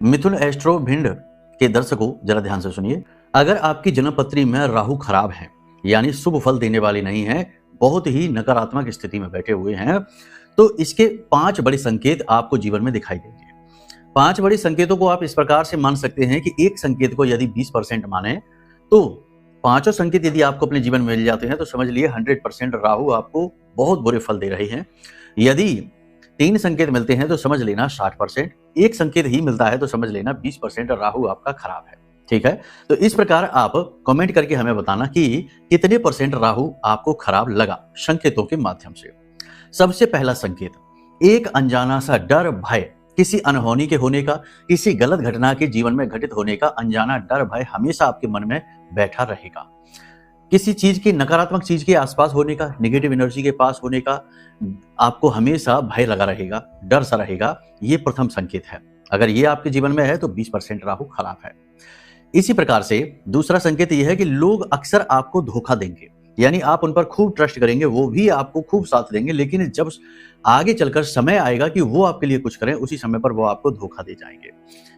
मिथुन astro Bhind के दर्शकों जरा ध्यान से सुनिए। अगर आपकी जन्मपत्री में राहु खराब है यानी शुभ फल देने वाली नहीं है, बहुत ही नकारात्मक स्थिति में बैठे हुए हैं, तो इसके 5 बड़े संकेत आपको जीवन में दिखाई देंगे। 5 बड़े संकेतों को आप इस प्रकार से मान सकते हैं कि एक संकेत को यदि 20% माने तो पांचों संकेत यदि आपको अपने जीवन में मिल जाते हैं तो समझ लिए 100% राहु आपको बहुत बुरे फल दे रहे हैं। यदि 3 संकेत मिलते हैं तो समझ लेना 60%, एक संकेत ही मिलता है तो समझ लेना 20% राहु आपका खराब है। ठीक है, तो इस प्रकार आप कमेंट करके हमें बताना कि कितने परसेंट राहु आपको खराब लगा संकेतों के माध्यम से। सबसे पहला संकेत, एक अनजाना सा डर भय, किसी अनहोनी के होने का, किसी गलत घटना के जीवन में घटित होने का अनजाना डर भय हमेशा आपके मन में बैठा रहेगा। किसी चीज की, नकारात्मक चीज के आसपास होने का, नेगेटिव एनर्जी के पास होने का आपको हमेशा भय लगा रहेगा, डर सा रहेगा। ये प्रथम संकेत है। अगर ये आपके जीवन में है तो 20% राहु खराब है। इसी प्रकार से दूसरा संकेत यह है कि लोग अक्सर आपको धोखा देंगे, यानी आप उन पर खूब ट्रस्ट करेंगे, वो भी आपको खूब साथ देंगे, लेकिन जब आगे चलकर समय आएगा कि वो आपके लिए कुछ करें, उसी समय पर वो आपको धोखा दे जाएंगे।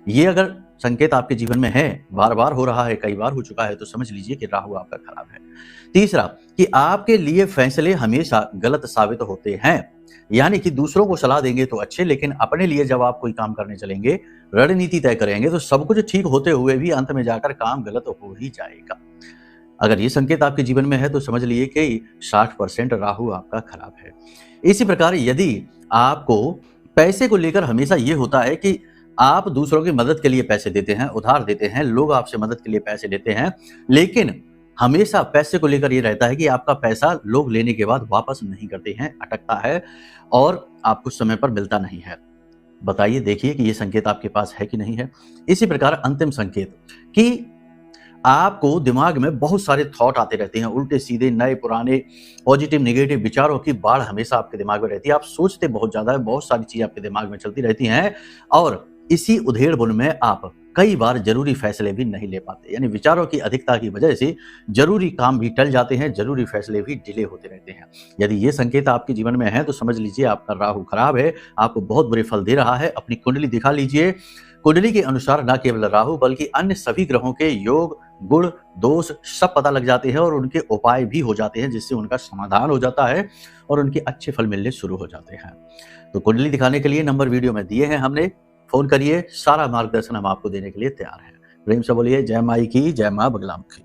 ये अगर संकेत आपके जीवन में है, बार बार हो रहा है, कई बार हो चुका है, तो समझ लीजिए कि राहु आपका खराब है। तीसरा, कि आपके लिए फैसले हमेशा गलत साबित होते हैं, यानी कि दूसरों को सलाह देंगे तो अच्छे, लेकिन अपने लिए जब आप कोई काम करने चलेंगे, रणनीति तय करेंगे, तो सब कुछ ठीक होते हुए भी अंत में जाकर काम गलत हो ही जाएगा। अगर ये संकेत आपके जीवन में है तो समझ लिए कि 60% राहु आपका खराब है। इसी प्रकार यदि आपको पैसे को लेकर हमेशा ये होता है कि आप दूसरों की मदद के लिए पैसे देते हैं, उधार देते हैं, लोग आपसे मदद के लिए पैसे लेते हैं, लेकिन हमेशा पैसे को लेकर ये रहता है कि आपका पैसा लोग लेने के बाद वापस नहीं करते हैं, अटकता है और आपको समय पर मिलता नहीं है। बताइए, देखिए कि ये संकेत आपके पास है कि नहीं है। इसी प्रकार अंतिम संकेत, कि आपको दिमाग में बहुत सारे थॉट आते रहते हैं, उल्टे सीधे, नए पुराने, पॉजिटिव नेगेटिव विचारों की बाढ़ हमेशा आपके दिमाग में रहती है। आप सोचते बहुत ज्यादा है, बहुत सारी चीजें आपके दिमाग में चलती रहती हैं और इसी उधेड़-बुन में आप कई बार जरूरी फैसले भी नहीं ले पाते, यानी विचारों की अधिकता की वजह से जरूरी काम भी टल जाते हैं, जरूरी फैसले भी डिले होते रहते हैं। यदि ये संकेत आपके जीवन में है तो समझ लीजिए आपका राहु खराब है, आपको बहुत बुरे फल दे रहा है। अपनी कुंडली दिखा लीजिए। कुंडली के अनुसार न केवल राहु बल्कि अन्य सभी ग्रहों के योग, गुण, दोष सब पता लग जाते हैं और उनके उपाय भी हो जाते हैं, जिससे उनका समाधान हो जाता है और उनके अच्छे फल मिलने शुरू हो जाते हैं। तो कुंडली दिखाने के लिए नंबर वीडियो में दिए हैं हमने, फोन करिए, सारा मार्गदर्शन हम आपको देने के लिए तैयार हैं। प्रेम से बोलिए जय माई की, जय मां बगलामुखी।